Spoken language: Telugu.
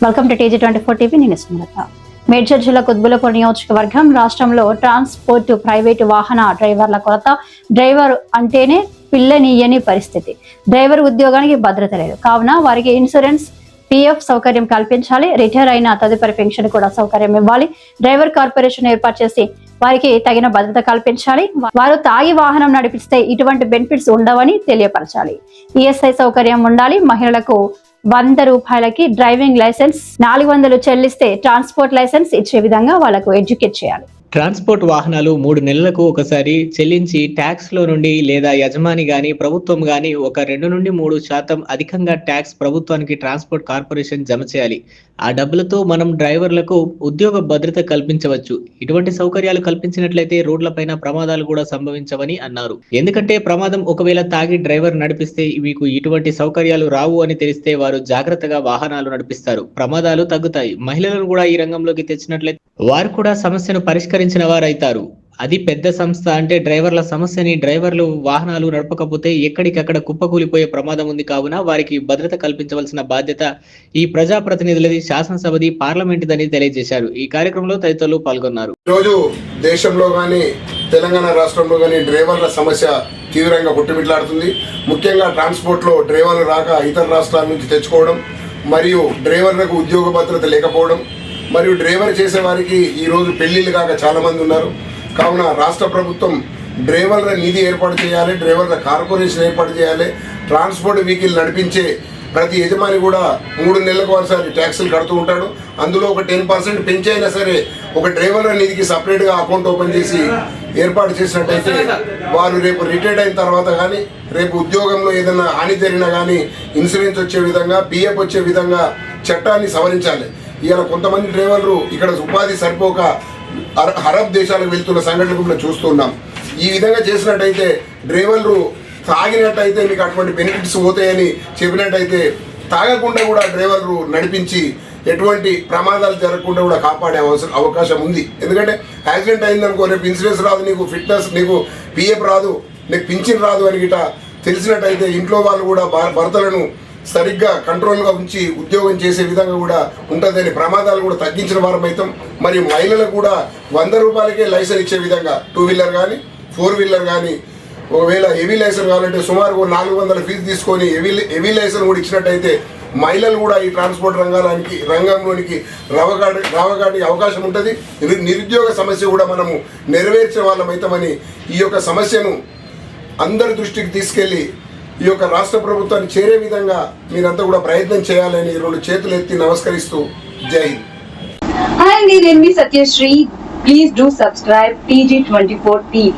Welcome to TG24 TV. నేను స్మృత. మేడ్చల్ జిల్లా కుత్బుల్లాపూర్ నియోజకవర్గం రాష్ట్రంలో ట్రాన్స్పోర్ట్ ప్రైవేటు వాహన డ్రైవర్ల కొరత. డ్రైవర్ అంటేనే పిల్లనీయని పరిస్థితి. డ్రైవర్ ఉద్యోగానికి భద్రత లేదు. కావున వారికి ఇన్సూరెన్స్, PF సౌకర్యం కల్పించాలి. రిటైర్ అయిన తదుపరి పెన్షన్ కూడా సౌకర్యం ఇవ్వాలి. డ్రైవర్ కార్పొరేషన్ ఏర్పాటు చేసి వారికి తగిన భద్రత కల్పించాలి. వారు తాగి వాహనం నడిపిస్తే ఇటువంటి బెనిఫిట్స్ ఉండవని తెలియపరచాలి. ESI సౌకర్యం ఉండాలి. మహిళలకు 100 రూపాయలకి డ్రైవింగ్ లైసెన్స్, 400 చెల్లిస్తే ట్రాన్స్పోర్ట్ లైసెన్స్ ఇచ్చే విధంగా వాళ్ళకు ఎడ్యుకేట్ చేయాలి. ట్రాన్స్పోర్ట్ వాహనాలు 3 నెలలకు ఒకసారి చెల్లించి ట్యాక్స్ లో నుండి లేదా యజమాని గాని ప్రభుత్వం గాని ఒక 2 నుండి 3% అధికంగా ట్యాక్స్ ప్రభుత్వానికి ట్రాన్స్పోర్ట్ కార్పొరేషన్ జమ చేయాలి. ఆ డబ్బులతో మనం డ్రైవర్లకు ఉద్యోగ భద్రత కల్పించవచ్చు. ఇటువంటి సౌకర్యాలు కల్పించినట్లయితే రోడ్లపైన ప్రమాదాలు కూడా సంభవించవని అన్నారు. ఎందుకంటే ప్రమాదం ఒకవేళ తాగి డ్రైవర్ నడిపిస్తే మీకు ఇటువంటి సౌకర్యాలు రావు అని తెలిస్తే వారు జాగ్రత్తగా వాహనాలు నడిపిస్తారు. ప్రమాదాలు తగ్గుతాయి. మహిళలను కూడా ఈ రంగంలోకి తెచ్చినట్లయితే వారు కూడా సమస్యను పరిష్కరించిన వారైతారు. అది పెద్ద సంస్థ అంటే డ్రైవర్ల సమస్యని డ్రైవర్లు వాహనాలు నడపకపోతే ఎక్కడికక్కడ కుప్పకూలిపోయే ప్రమాదం ఉంది. కావున వారికి భద్రత కల్పించవలసిన బాధ్యత ఈ ప్రజాప్రతినిధులది, శాసనసభది, పార్లమెంటుదని తెలియజేశారు. ఈ కార్యక్రమంలో తదితరులు పాల్గొన్నారు. ఈరోజు దేశంలో కానీ తెలంగాణ రాష్ట్రంలో కానీ డ్రైవర్ల సమస్య తీవ్రంగా కొట్టుమిట్లాడుతుంది. ముఖ్యంగా ట్రాన్స్పోర్ట్లో డ్రైవర్లు రాక ఇతర రాష్ట్రాల నుంచి తెచ్చుకోవడం, మరియు డ్రైవర్లకు ఉద్యోగ భద్రత లేకపోవడం, మరియు డ్రైవర్ చేసే వారికి ఈరోజు పెళ్లిళ్ళు కాక చాలామంది ఉన్నారు. కావున రాష్ట్ర ప్రభుత్వం డ్రైవర్ల నిధి ఏర్పాటు చేయాలి, డ్రైవర్ల కార్పొరేషన్ ఏర్పాటు చేయాలి. ట్రాన్స్పోర్ట్ వెహికల్ నడిపించే ప్రతి యజమాని కూడా 3 నెలలకు ఒకసారి ట్యాక్సులు కడుతూ ఉంటాడు. అందులో ఒక 10% పెంచైనా సరే ఒక డ్రైవర్ల నిధికి సపరేట్గా అకౌంట్ ఓపెన్ చేసి ఏర్పాటు చేసినట్టయితే వారు రేపు రిటైర్డ్ అయిన తర్వాత కానీ, రేపు ఉద్యోగంలో ఏదైనా హాని జరిగినా కానీ ఇన్సూరెన్స్ వచ్చే విధంగా, PF వచ్చే విధంగా చట్టాన్ని సవరించాలి. ఇవాళ కొంతమంది డ్రైవర్లు ఇక్కడ ఉపాధి సరిపోక అరబ్ దేశాలకు వెళ్తున్న సంఘటనలు కూడా చూస్తున్నాం. ఈ విధంగా చేసినట్టయితే డ్రైవర్లు తాగినట్టయితే మీకు అటువంటి బెనిఫిట్స్ పోతాయని చెప్పినట్టయితే తాగకుండా కూడా డ్రైవర్లు నడిపించి ఎటువంటి ప్రమాదాలు జరగకుండా కూడా కాపాడే అవకాశం ఉంది. ఎందుకంటే యాక్సిడెంట్ అయిందనుకో రేపు ఇన్సూరెన్స్ రాదు, నీకు ఫిట్నెస్, నీకు PF రాదు, నీకు పింఛన్ రాదు అని గిట తెలిసినట్టయితే ఇంట్లో వాళ్ళు కూడా భర్తలను సరిగ్గా కంట్రోల్గా ఉంచి ఉద్యోగం చేసే విధంగా కూడా ఉంటుందని ప్రమాదాలు కూడా తగ్గించిన వారం అవుతాం. మరియు మహిళలకు కూడా 100 రూపాయలకే లైసెన్స్ ఇచ్చే విధంగా 2 వీలర్ కానీ 4 వీలర్ కానీ, ఒకవేళ హెవీ లైసెన్స్ కావాలంటే సుమారు 400 ఫీజు తీసుకొని హెవీ లైసెన్స్ కూడా ఇచ్చినట్టయితే మహిళలు కూడా ఈ ట్రాన్స్పోర్ట్ రంగంలోనికి రావడానికి అవకాశం ఉంటుంది. నిరుద్యోగ సమస్య కూడా మనము నెరవేర్చే వాళ్ళం అవుతామని ఈ యొక్క సమస్యను అందరి దృష్టికి తీసుకెళ్ళి ఈ యొక్క రాష్ట్ర ప్రభుత్వాన్ని చేరే విధంగా మీరంతా కూడా ప్రయత్నం చేయాలని 2 చేతులు ఎత్తి నమస్కరిస్తూ జై హింద్. హాయ్, నేను Satyasri. Please do subscribe TG24 TV.